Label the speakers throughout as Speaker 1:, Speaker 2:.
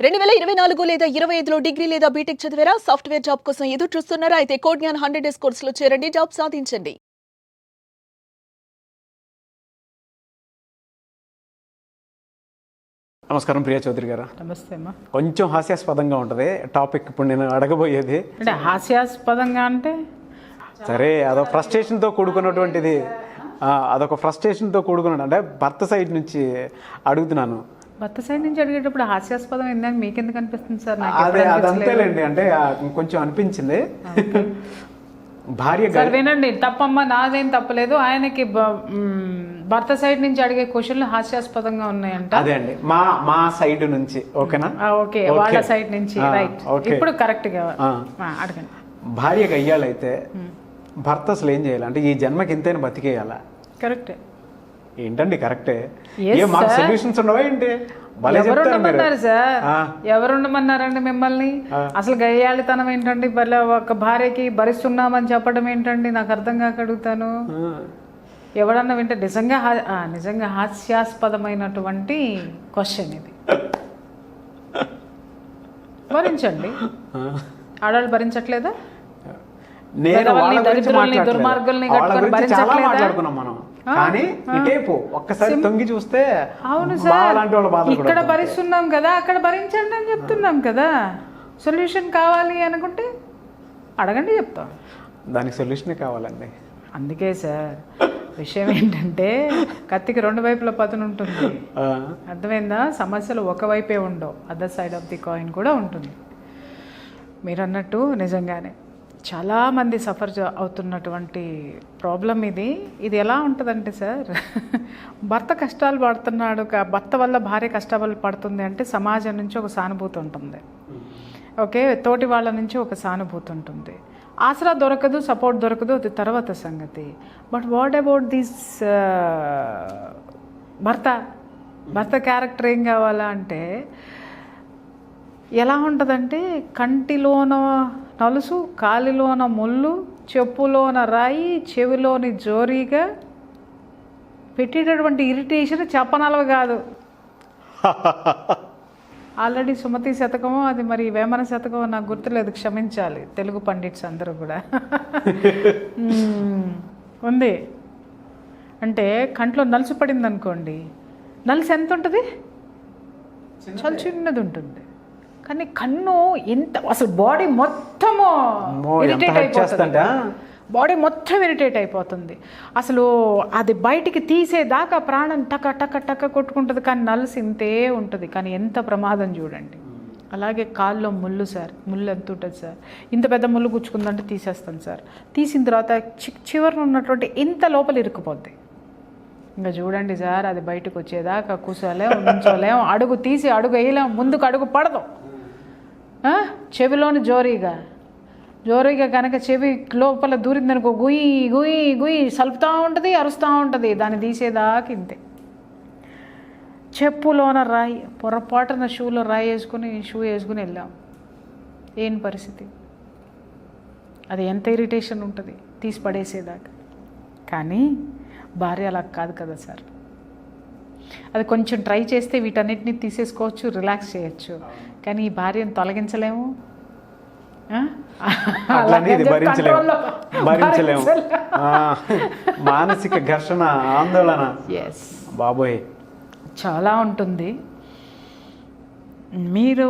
Speaker 1: 2024 లేదా 25లో డిగ్రీ లేదా బీటెక్ చదివారా? సాఫ్ట్‌వేర్ జాబ్ కోసం ఎదురు చూస్తున్నారా? అయితే కోడ్ జ్ఞాన్ 100 డేస్ కోర్సులో చేరండి, జాబ్ సాధించండి.
Speaker 2: నమస్కారం ప్రియా చౌదరి గారు.
Speaker 3: నమస్తే అమ్మా.
Speaker 2: కొంచెం హాస్యాస్పదంగా ఉంటుంది టాపిక్. ఇప్పుడు నేను అడగబోయేది
Speaker 3: అంటే హాస్యాస్పదంగా అంటే
Speaker 2: సరే, అదొక ఫ్రస్ట్రేషన్తో కూడుకున్నటువంటిది. అదొక ఫ్రస్ట్రేషన్తో కూడుకున్నాడు అంటే భర్త సైడ్ నుంచి అడుగుతున్నాను.
Speaker 3: భర్త సైడ్ నుంచి అడిగేటప్పుడు హాస్యాస్పదం ఏందని మీకెందుకు అనిపిస్తుంది సార్?
Speaker 2: అదే అదంతేలేండి, అంటే కొంచెం అనిపించింది. భార్య
Speaker 3: సార్ వినండి, తప్పమ్మా, నాదేం తప్పలేదు. ఆయనకి భర్త సైడ్ నుంచి అడిగే క్వశ్చన్లు హాస్యాస్పదంగా ఉన్నాయంట.
Speaker 2: అదే అండి, మా సైడ్ నుంచి. ఓకేనా?
Speaker 3: ఓకే, వాళ్ళ సైడ్ నుంచి. రైట్, ఇప్పుడు కరెక్ట్ గా అడగండి.
Speaker 2: భార్య గయ్యాలైతే భర్త అసలు ఏం చేయాలి? అంటే ఈ జన్మకి ఇంతైనా బతికేయాలా?
Speaker 3: కరెక్టే
Speaker 2: ఏంటండి కరెక్టే? మాకు సొల్యూషన్స్ ఉండవా ఏంటి?
Speaker 3: ఎవరుండమన్నారు సార్? ఎవరుండమన్నారండి మిమ్మల్ని? అసలు గయ్యాళితనం ఏంటండి? ఒక భార్యకి భరిస్తున్నామని చెప్పడం ఏంటండి? నాకు అర్థం కాక అడుగుతాను. ఎవడన్నా వింటే నిజంగా హాస్యాస్పదమైనటువంటి క్వశ్చన్ ఇది. భరించండి. ఆడవాళ్ళు భరించట్లేదా? దుర్మార్గుల్ని
Speaker 2: మాట్లాడుకున్నాం మనం, కానీ ఇటేపు ఒక్కసారి తొంగి చూస్తే
Speaker 3: అవును సార్, ఇక్కడ భరిస్తున్నాం కదా, అక్కడ భరించండి అని చెప్తున్నాం కదా. సొల్యూషన్ కావాలి అనుకుంటే అడగండి, చెప్తాం.
Speaker 2: దానికి సొల్యూషనే కావాలండి.
Speaker 3: అందుకే సార్ విషయం ఏంటంటే కత్తికి రెండు వైపుల పదును ఉంటుంది. అర్థమైందా? సమస్యలు ఒకవైపే ఉండవు, other side of the coin కూడా ఉంటుంది. మీరు అన్నట్టు నిజంగానే చాలామంది సఫర్ అవుతున్నటువంటి ప్రాబ్లం ఇది. ఇది ఎలా ఉంటుందంటే సార్, భర్త కష్టాలు పడుతున్నాడు, భర్త వల్ల భార్య కష్టాలు పడుతుంది అంటే సమాజం నుంచి ఒక సానుభూతి ఉంటుంది. ఓకే, తోటి వాళ్ళ నుంచి ఒక సానుభూతి ఉంటుంది. ఆసరా దొరకదు, సపోర్ట్ దొరకదు, అది తర్వాత సంగతి. బట్ వాట్ అబౌట్ దిస్ భర్త క్యారెక్టర్ ఏం కావాలా అంటే ఎలా ఉంటుందంటే, కంటిలోన నలుసు, కాలిలోన ముళ్ళు, చెప్పులోన రాయి, చెవిలోని జోరీగా పెట్టేటటువంటి ఇరిటేషన్ చెప్పనలవి కాదు. ఆల్రెడీ సుమతి శతకమో అది మరి వేమన శతకమో నాకు గుర్తులేదు, క్షమించాలి తెలుగు పండిట్స్ అందరూ కూడా. ఉంది అంటే కంట్లో నలుసు పడింది అనుకోండి, నలుసు ఎంత ఉంటుంది? చాలా చిన్నది ఉంటుంది, కానీ కన్ను ఎంత అసలు బాడీ మొత్తము ఇరిటేట్ అయిపోతుంది. బాడీ మొత్తం ఇరిటేట్ అయిపోతుంది. అసలు అది బయటికి తీసేదాకా ప్రాణం టక టక టక కొట్టుకుంటుంది, కానీ నలుసు ఇంతే ఉంటుంది. కానీ ఎంత ప్రమాదం చూడండి. అలాగే కాల్లో ముళ్ళు సార్, ముళ్ళు ఎంత ఉంటుంది సార్? ఇంత పెద్ద ముళ్ళు గుచ్చుకుందంటే తీసేస్తాను సార్. తీసిన తర్వాత చివరిన ఉన్నటువంటి ఇంత లోపల ఇరుక్కుపోద్ది. ఇంకా చూడండి సార్, అది బయటకు వచ్చేదాకా కూర్చోలేం, ఉంచోలేం, అడుగు తీసి అడుగు వేయలేం, ముందుకు అడుగు పడదు. చెవిలోని జోరీగా కనుక చెవి లోపల దూరిందనుకో, గుయ్యి గుయ్యి గుయ్యి సలుపుతూ ఉంటుంది, అరుస్తూ ఉంటుంది. దాన్ని తీసేదాకా ఇంతే. చెప్పులోన రాయి, పొరపాటున షూలో రాయి షూ వేసుకుని వెళ్ళాం, ఏం పరిస్థితి? అది ఎంత ఇరిటేషన్ ఉంటుంది తీసి పడేసేదాకా. కానీ భార్య అలా కాదు కదా సార్. అది కొంచెం ట్రై చేస్తే వీటన్నిటిని తీసేసుకోవచ్చు, రిలాక్స్ చేయొచ్చు. కానీ ఈ భార్యను తొలగించలేము,
Speaker 2: భరించలేము. మానసిక ఘర్షణ, ఆందోళన, బాబోయ్
Speaker 3: చాలా ఉంటుంది. మీరు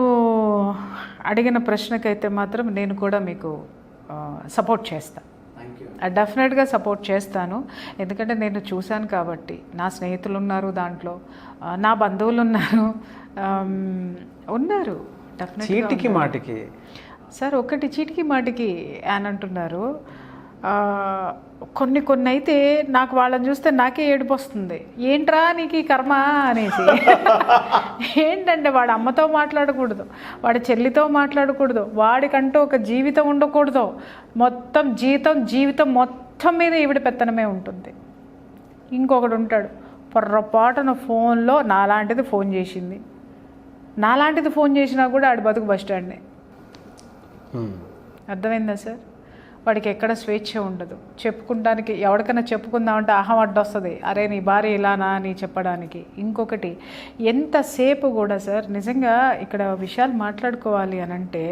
Speaker 3: అడిగిన ప్రశ్నకైతే మాత్రం నేను కూడా మీకు సపోర్ట్ చేస్తాను, డెఫినెట్గా సపోర్ట్ చేస్తాను. ఎందుకంటే నేను చూశాను కాబట్టి. నా స్నేహితులు ఉన్నారు దాంట్లో, నా బంధువులు ఉన్నారు డెఫినెట్గా.
Speaker 2: చీటికి మాటికి
Speaker 3: సార్ ఒకటి చీటికి మాటికి అని అంటున్నారు. కొన్ని అయితే నాకు వాళ్ళని చూస్తే నాకే ఏడుపు వస్తుంది. ఏంట్రా నీకు ఈ కర్మ అనేసి. ఏంటంటే వాడి అమ్మతో మాట్లాడకూడదు, వాడి చెల్లితో మాట్లాడకూడదు, వాడికంటూ ఒక జీవితం ఉండకూడదు. మొత్తం జీవితం మొత్తం మీద ఈవిడ పెత్తనమే ఉంటుంది. ఇంకొకడు ఉంటాడు, పొర్రపాటున ఫోన్లో నాలాంటిది ఫోన్ చేసినా కూడా ఆడి బతుకు బస్ స్టాండ్నే. అర్థమైందా సార్? వాడికి ఎక్కడ స్వేచ్ఛ ఉండదు. చెప్పుకుంటానికి ఎవరికైనా చెప్పుకుందామంటే అహం అడ్డొస్తుంది, అరే నీ భార్య ఇలానా అని చెప్పడానికి. ఇంకొకటి ఎంతసేపు కూడా సార్ నిజంగా ఇక్కడ విషయాలు మాట్లాడుకోవాలి అని అంటే,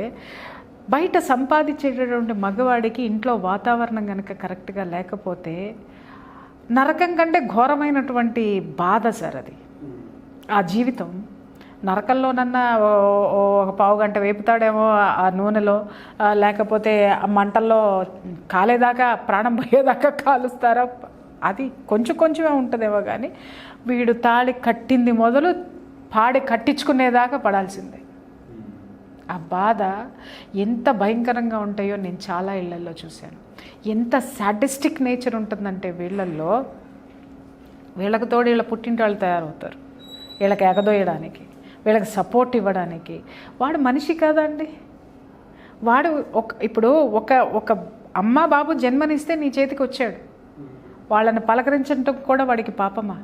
Speaker 3: బయట సంపాదించేటటువంటి మగవాడికి ఇంట్లో వాతావరణం కనుక కరెక్ట్గా లేకపోతే నరకం కంటే ఘోరమైనటువంటి బాధ సార్ అది. ఆ జీవితం నరకంలోనన్నా ఒక పావు గంట వేపుతాడేమో ఆ నూనెలో, లేకపోతే ఆ మంటల్లో కాలేదాకా ప్రాణం పోయేదాకా కాలుస్తారా, అది కొంచెం కొంచెమే ఉంటుందేమో. కానీ వీడు తాళి కట్టింది మొదలు పాడి కట్టించుకునేదాకా పడాల్సిందే. ఆ బాధ ఎంత భయంకరంగా ఉంటాయో నేను చాలా ఇళ్లల్లో చూశాను. ఎంత సాడిస్టిక్ నేచర్ ఉంటుందంటే వీళ్ళల్లో, వీళ్ళకి తోడు వీళ్ళ పుట్టింటి వాళ్ళు తయారవుతారు, వీళ్ళకి ఎగదోయడానికి, వీళ్ళకి సపోర్ట్ ఇవ్వడానికి. వాడు మనిషి కాదండి. వాడు ఇప్పుడు ఒక అమ్మ బాబు జన్మనిస్తే నీ చేతికి వచ్చాడు, వాళ్ళని పలకరించడం కూడా వాడికి పాపమా?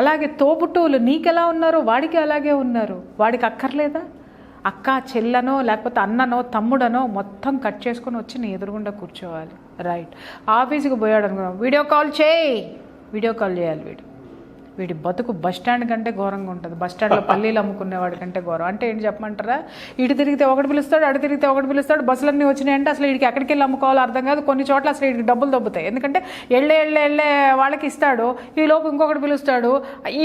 Speaker 3: అలాగే తోబుట్టువులు నీకెలా ఉన్నారో వాడికి అలాగే ఉన్నారు. వాడికి అక్కర్లేదా? అక్క చెల్లనో లేకపోతే అన్ననో తమ్ముడనో మొత్తం కట్ చేసుకొని వచ్చి నీ ఎదురుగుండా కూర్చోవాలి. రైట్, ఆఫీస్కి పోయాడు అనుకున్నాం, వీడియో కాల్ చేయాలి. వీడి బతుకు బస్టాండ్ కంటే ఘోరంగా ఉంటుంది. బస్టాండ్లో పల్లీలు అమ్ముకునేవాడి కంటే ఘోరం. అంటే ఏంటి చెప్పమంటారా? ఇటు తిరిగితే ఒకటి పిలుస్తాడు, అటు తిరిగితే ఒకటి పిలుస్తాడు. బస్సులన్నీ వచ్చినాయంటే అసలు వీడికి ఎక్కడికి వెళ్ళి అమ్ముకోవాలో అర్థం కాదు. కొన్ని చోట్ల అసలు వీడికి డబ్బులు దొబ్బుతాయి. ఎందుకంటే వెళ్ళే వాళ్ళకి ఇస్తాడు, ఈ లోపు ఇంకొకటి పిలుస్తాడు,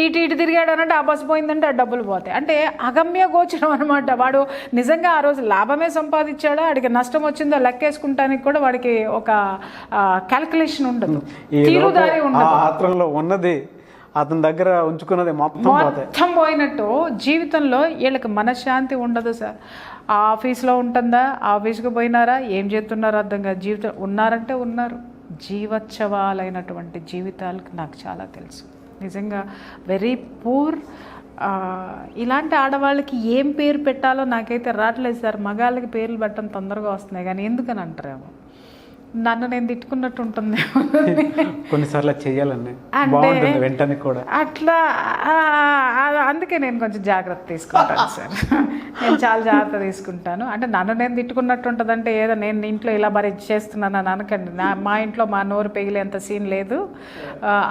Speaker 3: ఇటు తిరిగాడు అనంటే ఆ బస్సు పోయిందంటే ఆ డబ్బులు పోతాయి. అంటే అగమ్య గోచరం అనమాట. వాడు నిజంగా ఆ రోజు లాభమే సంపాదించాడా, వాడికి నష్టం వచ్చిందో లెక్కేసుకుంటానికి కూడా వాడికి ఒక క్యాల్కులేషన్ ఉండదు, తీరుదారి ఉండదు.
Speaker 2: ఉన్నది అతని దగ్గర ఉంచుకున్నది మొత్తం
Speaker 3: పోయినట్టు జీవితంలో వీళ్ళకి మనశ్శాంతి ఉండదు సార్. ఆ ఆఫీస్లో ఉంటుందా, ఆఫీస్కి పోయినారా, ఏం చేస్తున్నారో అర్థం కాదు. జీవితం ఉన్నారంటే ఉన్నారు. జీవోత్సవాలైనటువంటి జీవితాలకు నాకు చాలా తెలుసు. నిజంగా వెరీ పూర్. ఇలాంటి ఆడవాళ్ళకి ఏం పేరు పెట్టాలో నాకైతే రావట్లేదు సార్. మగాళ్ళకి పేర్లు పెట్టడం తొందరగా వస్తున్నాయి, కానీ ఎందుకని అంటారేమో, నన్ను నేను తిట్టుకున్నట్టు ఉంటుంది
Speaker 2: కొన్నిసార్లు చేయాలని వెంటనే కూడా అట్లా.
Speaker 3: అందుకే నేను కొంచెం జాగ్రత్త తీసుకుంటాను సార్. నేను చాలా జాగ్రత్త తీసుకుంటాను. అంటే నన్ను నేను తిట్టుకున్నట్టు ఉంటుంది అంటే ఏదో నేను ఇంట్లో ఇలా మరి చేస్తున్నాను అని అనకండి. మా ఇంట్లో మా నోరు పెగిలేంత సీన్ లేదు.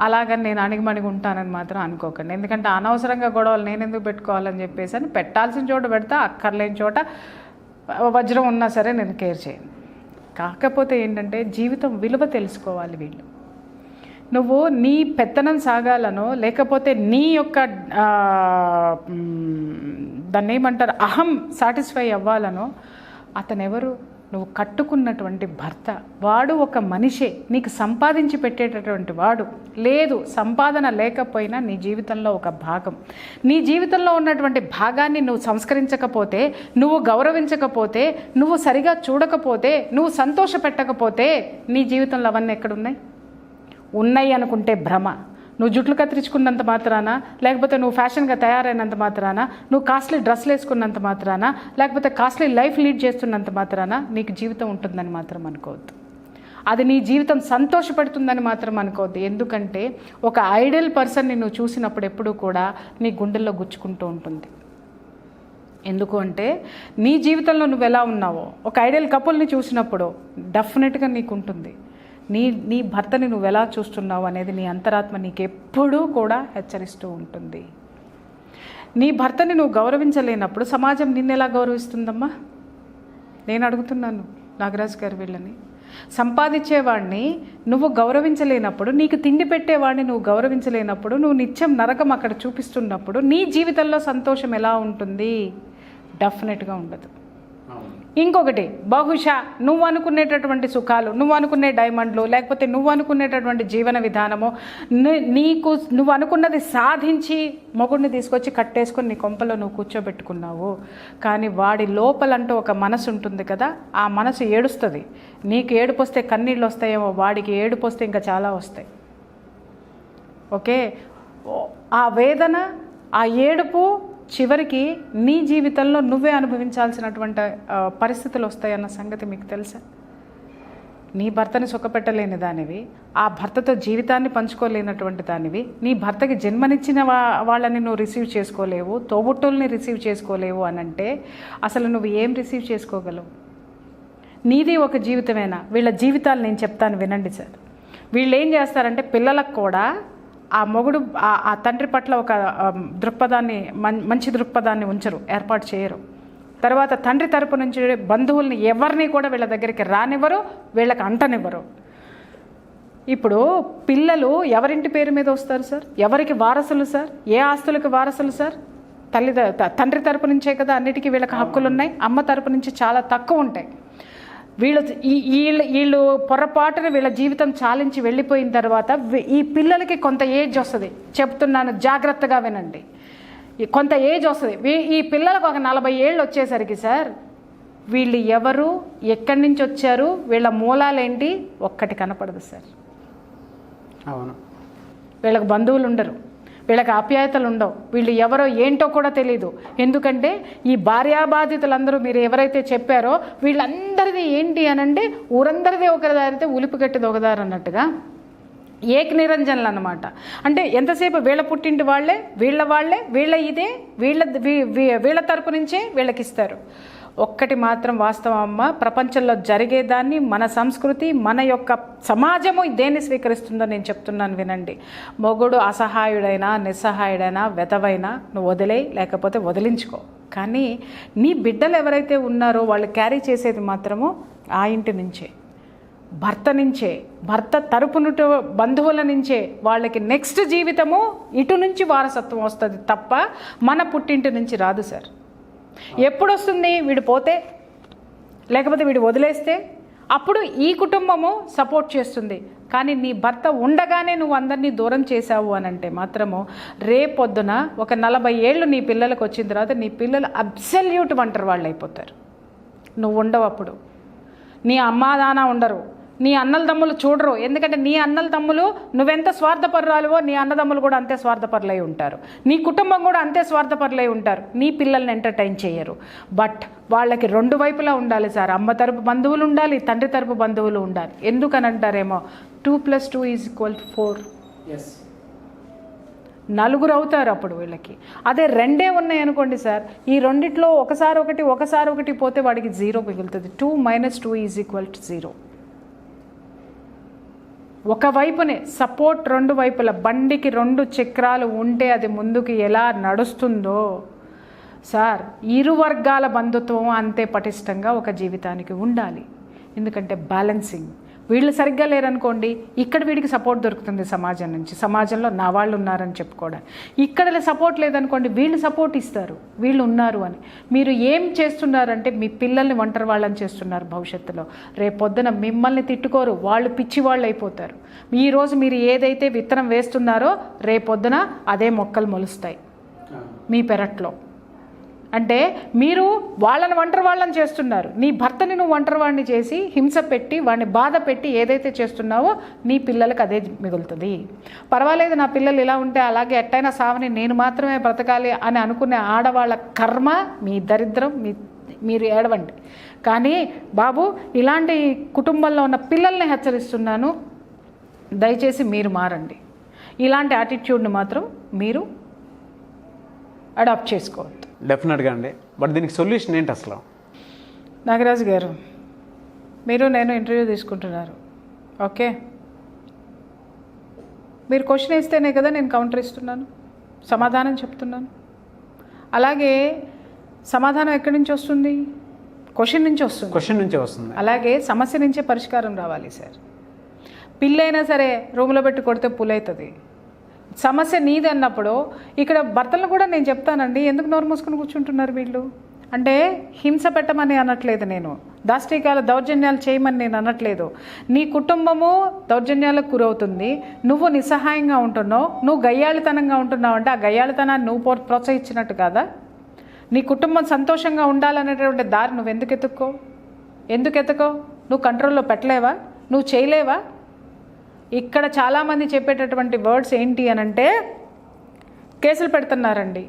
Speaker 3: అలాగని నేను అణిగిమణిగి ఉంటానని మాత్రం అనుకోకండి. ఎందుకంటే అనవసరంగా గొడవలు నేను ఎందుకు పెట్టుకోవాలని చెప్పేసి అని పెట్టాల్సిన చోట పెడతా, అక్కర్లేని చోట వజ్రం ఉన్నా సరే నేను కేర్ చేయను. కాకపోతే ఏంటంటే జీవితం విలువ తెలుసుకోవాలి వీళ్ళు. నువ్వు నీ పెత్తనం సాగాలనో లేకపోతే నీ యొక్క దాన్ని ఏమంటారు అహం సాటిస్ఫై అవ్వాలనో అతనెవరు? నువ్వు కట్టుకున్నటువంటి భర్త. వాడు ఒక మనిషే, నీకు సంపాదించి పెట్టేటటువంటి వాడు. లేదు, సంపాదన లేకపోయినా నీ జీవితంలో ఒక భాగం. నీ జీవితంలో ఉన్నటువంటి భాగాన్ని నువ్వు సంస్కరించకపోతే, నువ్వు గౌరవించకపోతే, నువ్వు సరిగా చూడకపోతే, నువ్వు సంతోష పెట్టకపోతే నీ జీవితంలో అవన్నీ ఎక్కడున్నాయి? ఉన్నాయి అనుకుంటే భ్రమ. నువ్వు జుట్లు కత్తిరించుకున్నంత మాత్రాన, లేకపోతే నువ్వు ఫ్యాషన్గా తయారైనంత మాత్రాన, నువ్వు కాస్ట్లీ డ్రెస్సులు వేసుకున్నంత మాత్రాన, లేకపోతే కాస్ట్లీ లైఫ్ లీడ్ చేస్తున్నంత మాత్రాన నీకు జీవితం ఉంటుందని మాత్రం అనుకోవద్దు. అది నీ జీవితం సంతోషపెడుతుందని మాత్రం అనుకోవద్దు. ఎందుకంటే ఒక ఐడియల్ పర్సన్ని నువ్వు చూసినప్పుడు ఎప్పుడూ కూడా నీ గుండెల్లో గుచ్చుకుంటూ ఉంటుంది. ఎందుకు అంటే నీ జీవితంలో నువ్వు ఎలా ఉన్నావో ఒక ఐడియల్ కపుల్ని చూసినప్పుడు డెఫినెట్గా నీకు ఉంటుంది. నీ భర్తని నువ్వు ఎలా చూస్తున్నావు అనేది నీ అంతరాత్మ నీకు ఎప్పుడూ కూడా హెచ్చరిస్తూ ఉంటుంది. నీ భర్తని నువ్వు గౌరవించలేనప్పుడు సమాజం నిన్ను ఎలా గౌరవిస్తుందమ్మా? నేను అడుగుతున్నాను నాగరాజు గారు. వీళ్ళని సంపాదించేవాడిని నువ్వు గౌరవించలేనప్పుడు, నీకు తిండి పెట్టేవాడిని నువ్వు గౌరవించలేనప్పుడు, నువ్వు నిత్యం నరకం అక్కడ చూపిస్తున్నప్పుడు నీ జీవితంలో సంతోషం ఎలా ఉంటుంది? డెఫినెట్గా ఉండదు. ఇంకొకటి, బహుశా నువ్వు అనుకునేటటువంటి సుఖాలు, నువ్వు అనుకునే డైమండ్లు, లేకపోతే నువ్వు అనుకునేటటువంటి జీవన విధానము, నువ్వు అనుకున్నది సాధించి మొగుడిని తీసుకొచ్చి కట్టేసుకొని నీ కొంపలో నువ్వు కూర్చోబెట్టుకున్నావు. కానీ వాడి లోపలంటూ ఒక మనసు ఉంటుంది కదా, ఆ మనసు ఏడుస్తుంది. నీకు ఏడుపు వస్తే కన్నీళ్ళు వస్తాయేమో, వాడికి ఏడుపు వస్తే ఇంకా చాలా వస్తాయి. ఓకే, ఆ వేదన, ఆ ఏడుపు చివరికి నీ జీవితంలో నువ్వే అనుభవించాల్సినటువంటి పరిస్థితులు వస్తాయన్న సంగతి మీకు తెలుసా? నీ భర్తని సుఖపెట్టలేని దానివి, ఆ భర్తతో జీవితాన్ని పంచుకోలేనటువంటి దానివి, నీ భర్తకి జన్మనిచ్చిన వాళ్ళని నువ్వు రిసీవ్ చేసుకోలేవు, తోబుట్టుల్ని రిసీవ్ చేసుకోలేవు అని అంటే అసలు నువ్వు ఏం రిసీవ్ చేసుకోగలవు? నీది ఒక జీవితమేనా? వీళ్ళ జీవితాలు నేను చెప్తాను వినండి సార్. వీళ్ళు ఏం చేస్తారంటే పిల్లలకు కూడా ఆ మొగుడు ఆ తండ్రి పట్ల ఒక దృక్పథాన్ని మంచి దృక్పథాన్ని ఉంచరు, ఏర్పాటు చేయరు. తర్వాత తండ్రి తరపు నుంచి బంధువుల్ని ఎవరిని కూడా వీళ్ళ దగ్గరికి రానివ్వరు, వీళ్ళకి అంటనివ్వరు. ఇప్పుడు పిల్లలు ఎవరింటి పేరు మీద వస్తారు సార్? ఎవరికి వారసులు సార్? ఏ ఆస్తులకు వారసులు సార్? తండ్రి తరపు నుంచే కదా అన్నిటికీ వీళ్ళకి హక్కులు ఉన్నాయి. అమ్మ తరపు నుంచి చాలా తక్కువ ఉంటాయి. వీళ్ళు పొరపాటున వీళ్ళ జీవితం చాలించి వెళ్ళిపోయిన తర్వాత ఈ పిల్లలకి కొంత ఏజ్ వస్తుంది. చెప్తున్నాను, జాగ్రత్తగా వినండి. కొంత ఏజ్ వస్తుంది. ఈ పిల్లలకు ఒక 40 ఏళ్ళు వచ్చేసరికి సార్ వీళ్ళు ఎవరు, ఎక్కడి నుంచి వచ్చారు, వీళ్ళ మూలాలేంటి ఒక్కటి కనపడదు సార్.
Speaker 2: అవును.
Speaker 3: వీళ్ళకి బంధువులు ఉండరు, వీళ్ళకి ఆప్యాయతలు ఉండవు, వీళ్ళు ఎవరో ఏంటో కూడా తెలియదు. ఎందుకంటే ఈ భార్యాబాధితులందరూ మీరు ఎవరైతే చెప్పారో వీళ్ళందరిది ఏంటి అనంటే ఊరందరిది ఒకదారితే ఉలిపిగట్టిది ఒకదారి అన్నట్టుగా ఏక నిరంజనులు అన్నమాట. అంటే ఎంతసేపు వీళ్ళ పుట్టింటి వాళ్ళే వీళ్ళ ఇదే వీళ్ళ తరపు నుంచే వీళ్ళకిస్తారు. ఒక్కటి మాత్రం వాస్తవం అమ్మ, ప్రపంచంలో జరిగేదాన్ని మన సంస్కృతి మన యొక్క సమాజము దేన్ని స్వీకరిస్తుందో నేను చెప్తున్నాను వినండి. మొగుడు అసహాయుడైనా నిస్సహాయుడైనా వెధవైనా నువ్వు వదిలేయి, లేకపోతే వదిలించుకో. కానీ నీ బిడ్డలు ఎవరైతే ఉన్నారో వాళ్ళు క్యారీ చేసేది మాత్రము ఆ ఇంటి నుంచే, భర్త నుంచే, భర్త తరపున బంధువుల నుంచే వాళ్ళకి నెక్స్ట్ జీవితము ఇటు నుంచి వారసత్వం వస్తుంది తప్ప మన పుట్టింటి నుంచి రాదు సార్. ఎప్పుడు వస్తుంది? వీడు పోతే, లేకపోతే వీడు వదిలేస్తే అప్పుడు ఈ కుటుంబము సపోర్ట్ చేస్తుంది. కానీ నీ భర్త ఉండగానే నువ్వు అందరినీ దూరం చేశావు అని అంటే మాత్రము రేపొద్దున ఒక 40 ఏళ్ళు నీ పిల్లలకు వచ్చిన తర్వాత నీ పిల్లలు అబ్సల్యూట్ ఒంటరి వాళ్ళు అయిపోతారు. నువ్వు ఉండవు అప్పుడు. నీ అమ్మా నాన్న ఉండరు, నీ అన్నల తమ్ములు చూడరు. ఎందుకంటే నీ అన్నల తమ్ములు నువ్వెంత స్వార్థపరురాలువో నీ అన్నదమ్ములు కూడా అంతే స్వార్థపరులై ఉంటారు, నీ కుటుంబం కూడా అంతే స్వార్థపరులై ఉంటారు. నీ పిల్లల్ని ఎంటర్టైన్ చేయరు. బట్ వాళ్ళకి 2 వైపులా ఉండాలి సార్. అమ్మ తరపు బంధువులు ఉండాలి, తండ్రి తరపు బంధువులు ఉండాలి. ఎందుకని అంటారేమో 2 + 2 = 4. నలుగురు అవుతారు అప్పుడు వీళ్ళకి. అదే 2 ఉన్నాయి అనుకోండి సార్, ఈ రెండిట్లో ఒకసారి ఒకటి పోతే వాడికి 0 మిగులుతుంది. 2 - 2 = 0. ఒకవైపునే సపోర్ట్, 2 వైపుల బండికి 2 చక్రాలు ఉంటే అది ముందుకు ఎలా నడుస్తుందో సార్, ఇరు వర్గాల బంధుత్వం అంతే పటిష్టంగా ఒక జీవితానికి ఉండాలి. ఎందుకంటే బ్యాలెన్సింగ్. వీళ్ళు సరిగ్గా లేరనుకోండి, ఇక్కడ వీడికి సపోర్ట్ దొరుకుతుంది సమాజం నుంచి, సమాజంలో నా వాళ్ళు ఉన్నారని చెప్పుకోవడానికి. ఇక్కడ సపోర్ట్ లేదనుకోండి, వీళ్ళు సపోర్ట్ ఇస్తారు, వీళ్ళు ఉన్నారు అని. మీరు ఏం చేస్తున్నారంటే మీ పిల్లల్ని ఒంటరి వాళ్ళని చేస్తున్నారు. భవిష్యత్తులో రేపొద్దున మిమ్మల్ని తిట్టుకోరు, వాళ్ళు పిచ్చి వాళ్ళు అయిపోతారు. ఈరోజు మీరు ఏదైతే విత్తనం వేస్తున్నారో రేపొద్దున అదే మొక్కలు మొలుస్తాయి మీ పెరట్లో. అంటే మీరు వాళ్ళని ఒంటరి వాళ్ళని చేస్తున్నారు. నీ భర్తని నువ్వు ఒంటరి వాడిని చేసి హింస పెట్టి వాడిని బాధ పెట్టి ఏదైతే చేస్తున్నావో నీ పిల్లలకు అదే మిగులుతుంది. పర్వాలేదు నా పిల్లలు ఇలా ఉంటే అలాగే ఎట్టయినా సావని నేను మాత్రమే బ్రతకాలి అని అనుకునే ఆడవాళ్ళ కర్మ, మీ దరిద్రం, మీరు ఏడవండి. కానీ బాబు, ఇలాంటి కుటుంబంలో ఉన్న పిల్లల్ని హెచ్చరిస్తున్నాను, దయచేసి మీరు మారండి. ఇలాంటి యాటిట్యూడ్ని మాత్రం మీరు అడాప్ట్ చేసుకోవద్దు.
Speaker 2: డెఫినెట్గా అండి. బట్ దీనికి సొల్యూషన్ ఏంటి అసలు?
Speaker 3: నాగరాజు గారు, మీరు నేను ఇంటర్వ్యూ తీసుకుంటున్నారు, ఓకే? మీరు క్వశ్చన్ ఇస్తేనే కదా నేను కౌంటర్ ఇస్తున్నాను, సమాధానం చెప్తున్నాను. అలాగే సమాధానం ఎక్కడి నుంచి వస్తుంది? క్వశ్చన్ నుంచి వస్తుంది. అలాగే సమస్య నుంచే పరిష్కారం రావాలి సార్. పిల్లైనా సరే రూమ్లో పెట్టి కొడితే పులవుతుంది. సమస్య నీది అన్నప్పుడు ఇక్కడ భర్తలను కూడా నేను చెప్తానండి, ఎందుకు నోరు మూసుకుని కూర్చుంటున్నారు వీళ్ళు అంటే? హింస పెట్టమని అనట్లేదు నేను, దాష్టికాల దౌర్జన్యాలు చేయమని నేను అనట్లేదు. నీ కుటుంబము దౌర్జన్యాలకు గురవుతుంది, నువ్వు నిస్సహాయంగా ఉంటున్నావు, నువ్వు గయ్యాళితనంగా ఉంటున్నావు అంటే ఆ గయ్యాళితనాన్ని నువ్వు ప్రోత్సహించినట్టు కాదా? నీ కుటుంబం సంతోషంగా ఉండాలనేటువంటి దారి నువ్వు ఎందుకు ఎత్తుకో? నువ్వు కంట్రోల్లో పెట్టలేవా? నువ్వు చేయలేవా? ఇక్కడ చాలామంది చెప్పేటటువంటి వర్డ్స్ ఏంటి అనంటే, కేసులు పెడుతున్నారండి,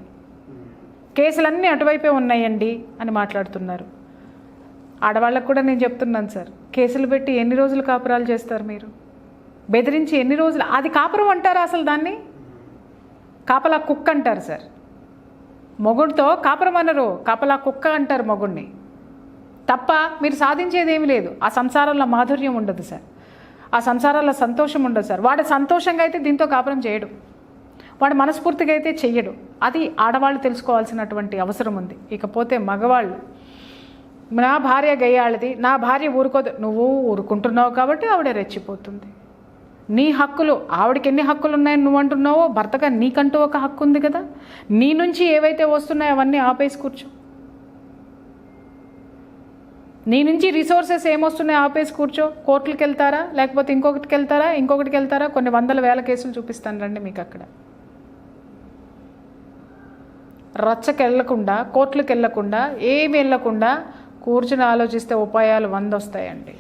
Speaker 3: కేసులన్నీ అటువైపే ఉన్నాయండి అని మాట్లాడుతున్నారు. ఆడవాళ్ళకు కూడా నేను చెప్తున్నాను సార్, కేసులు పెట్టి ఎన్ని రోజులు కాపురాలు చేస్తారు మీరు? బెదిరించి ఎన్ని రోజులు? అది కాపురం అంటారా అసలు? దాన్ని కాపలా కుక్క అంటారు సార్. మొగుడితో కాపురం అనరు, కాపలా కుక్క అంటారు మొగుడిని. తప్ప మీరు సాధించేది ఏమీ లేదు. ఆ సంసారంలో మాధుర్యం ఉండదు సార్, ఆ సంసారాల్లో సంతోషం ఉండదు సార్. వాడు సంతోషంగా అయితే దీంతో కాపురం చేయడు, వాడు మనస్ఫూర్తిగా అయితే చెయ్యడు. అది ఆడవాళ్ళు తెలుసుకోవాల్సినటువంటి అవసరం ఉంది. ఇకపోతే మగవాళ్ళు, నా భార్య గయ్యాళ్ళది, నా భార్య ఊరుకోదు, నువ్వు ఊరుకుంటున్నావు కాబట్టి ఆవిడ రెచ్చిపోతుంది. నీ హక్కులు, ఆవిడకి ఎన్ని హక్కులు ఉన్నాయని నువ్వు అంటున్నావో భర్తగా నీకంటూ ఒక హక్కు ఉంది కదా. నీ నుంచి ఏవైతే వస్తున్నాయో అవన్నీ ఆపేసి కూర్చో. నీ నుంచి రిసోర్సెస్ ఏమొస్తున్నాయో ఆపేసి కూర్చో. కోర్టులకు వెళ్తారా, లేకపోతే ఇంకొకటికి వెళ్తారా, కొన్ని 100,000 కేసులు చూపిస్తాను రండి మీకు. అక్కడ రచ్చకి వెళ్ళకుండా, కోర్టులకు వెళ్ళకుండా, ఏమి వెళ్ళకుండా కూర్చుని ఆలోచిస్తే ఉపాయాలు 100 వస్తాయండి.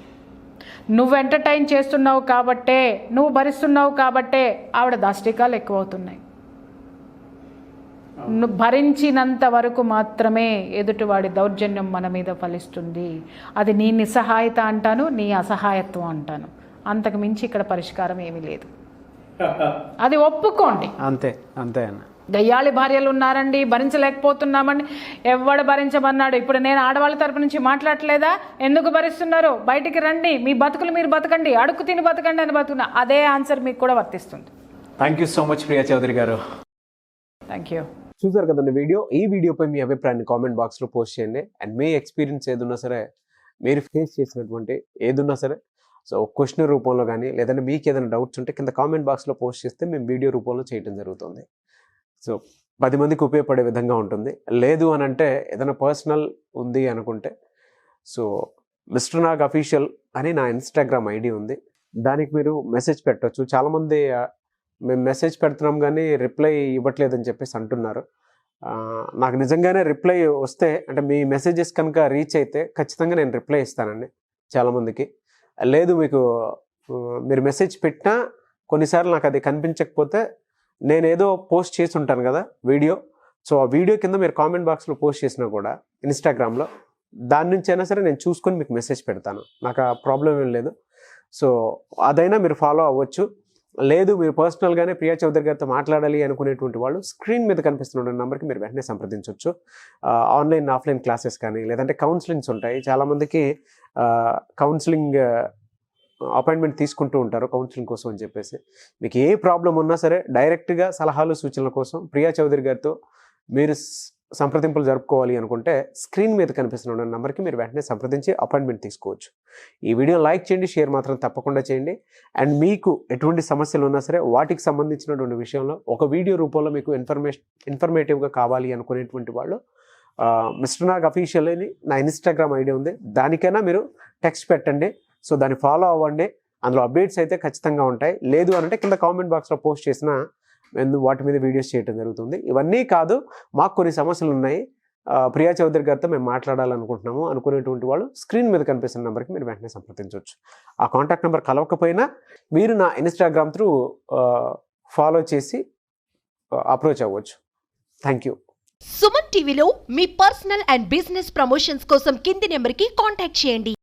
Speaker 3: నువ్వు ఎంటర్టైన్ చేస్తున్నావు కాబట్టే, నువ్వు భరిస్తున్నావు కాబట్టే ఆవిడ దాష్టికాలు ఎక్కువ అవుతున్నాయి. నువ్వు భరించినంత వరకు మాత్రమే ఎదుటివాడి దౌర్జన్యం మన మీద ఫలిస్తుంది. అది నీ నిస్సహాయత అంటాను, నీ అసహాయత్వం అంటాను. అంతకు మించి ఇక్కడ పరిష్కారం ఏమీ లేదు. అది ఒప్పుకోండి.
Speaker 2: అంతే అంతే అన్న.
Speaker 3: గయ్యాళి భార్యలు ఉన్నారండి, భరించలేకపోతున్నామండి. ఎవడు భరించమన్నాడు? ఇప్పుడు నేను ఆడవాళ్ళ తరపు నుంచి మాట్లాడలేదా? ఎందుకు భరిస్తున్నారు? బయటికి రండి, మీ బతుకులు మీరు బతకండి, అడుగు తిని బతకండి అని బతుకున్నా. అదే ఆన్సర్ మీకు కూడా వర్తిస్తుంది.
Speaker 2: Thank you so much Priya Chaudhary గారు.
Speaker 3: Thank you.
Speaker 4: చూసారు కదండి వీడియో. ఈ వీడియోపై మీ అభిప్రాయాన్ని కామెంట్ బాక్స్లో పోస్ట్ చేయండి. అండ్ మీ ఎక్స్పీరియన్స్ ఏదున్నా సరే, మీరు ఫేస్ చేసినటువంటి ఏదున్నా సరే, సో క్వశ్చన్ రూపంలో కానీ లేదంటే మీకు ఏదైనా డౌట్స్ ఉంటే కింద కామెంట్ బాక్స్లో పోస్ట్ చేస్తే మేము వీడియో రూపంలో చేయడం జరుగుతుంది. సో 10 మందికి ఉపయోగపడే విధంగా ఉంటుంది. లేదు అని అంటే ఏదైనా పర్సనల్ ఉంది అనుకుంటే, సో మిస్టర్ నాగ్ అఫీషియల్ అని నా ఇన్స్టాగ్రామ్ ఐడి ఉంది, దానికి మీరు మెసేజ్ పెట్టవచ్చు. చాలామంది మేము మెసేజ్ పెడుతున్నాం కానీ రిప్లై ఇవ్వట్లేదని చెప్పేసి అంటున్నారు. నాకు నిజంగానే రిప్లై వస్తే, అంటే మీ మెసేజెస్ కనుక రీచ్ అయితే ఖచ్చితంగా నేను రిప్లై ఇస్తానండి చాలామందికి. లేదు మీకు మీరు మెసేజ్ పెట్టినా కొన్నిసార్లు నాకు అది కనిపించకపోతే నేను ఏదో పోస్ట్ చేసి ఉంటాను కదా వీడియో, సో ఆ వీడియో కింద మీరు కామెంట్ బాక్స్లో పోస్ట్ చేసినా కూడా ఇన్స్టాగ్రామ్లో, దాని నుంచి అయినా సరే నేను చూసుకొని మీకు మెసేజ్ పెడతాను. నాకు ఆ ప్రాబ్లం ఏం లేదు. సో అదైనా మీరు ఫాలో అవ్వచ్చు. లేదు మీరు పర్సనల్గానే ప్రియా చౌదరి గారితో మాట్లాడాలి అనుకునేటువంటి వాళ్ళు స్క్రీన్ మీద కనిపిస్తున్న నెంబర్కి మీరు వెంటనే సంప్రదించవచ్చు. ఆన్లైన్ ఆఫ్లైన్ క్లాసెస్ కానీ లేదంటే కౌన్సిలింగ్స్ ఉంటాయి. చాలామందికి కౌన్సిలింగ్ అపాయింట్మెంట్ తీసుకుంటూ ఉంటారు కౌన్సిలింగ్ కోసం అని చెప్పేసి. మీకు ఏ ప్రాబ్లం ఉన్నా సరే డైరెక్ట్గా సలహాలు సూచనల కోసం ప్రియా చౌదరి గారితో మీరు సంప్రదింపులు జరుపుకోవాలి అనుకుంటే స్క్రీన్ మీద కనిపిస్తున్న నెంబర్కి మీరు వెంటనే సంప్రదించి అపాయింట్మెంట్ తీసుకోవచ్చు. ఈ వీడియో లైక్ చేయండి, షేర్ మాత్రం తప్పకుండా చేయండి. అండ్ మీకు ఎటువంటి సమస్యలు ఉన్నా సరే వాటికి సంబంధించినటువంటి విషయంలో ఒక వీడియో రూపంలో మీకు ఇన్ఫర్మేటివ్గా కావాలి అనుకునేటువంటి వాళ్ళు మిస్టర్ నాగ్ అఫీషియల్ అని నా ఇన్స్టాగ్రామ్ ఐడి ఉంది, దానికైనా మీరు టెక్స్ట్ పెట్టండి. సో దాన్ని ఫాలో అవ్వండి, అందులో అప్డేట్స్ అయితే ఖచ్చితంగా ఉంటాయి. లేదు అంటే కింద కామెంట్ బాక్స్లో పోస్ట్ చేసిన వాటి మీద వీడియోస్ చేయడం జరుగుతుంది. ఇవన్నీ కాదు, మాకు కొన్ని సమస్యలు ఉన్నాయి, ప్రియా చౌదరి గారితో మేము మాట్లాడాలనుకుంటున్నాము అనుకునేటువంటి వాళ్ళు స్క్రీన్ మీద కనిపిస్తున్న నెంబర్కి మీరు వెంటనే సంప్రదించవచ్చు. ఆ కాంటాక్ట్ నెంబర్ కలవకపోయినా మీరు నా ఇన్స్టాగ్రామ్ త్రూ ఫాలో చేసి అప్రోచ్ అవ్వచ్చు. Thank you.
Speaker 5: సుమన్ టీవీలో మీ పర్సనల్ అండ్ బిజినెస్ ప్రమోషన్స్ కోసం కింది నెంబర్కి కాంటాక్ట్ చేయండి.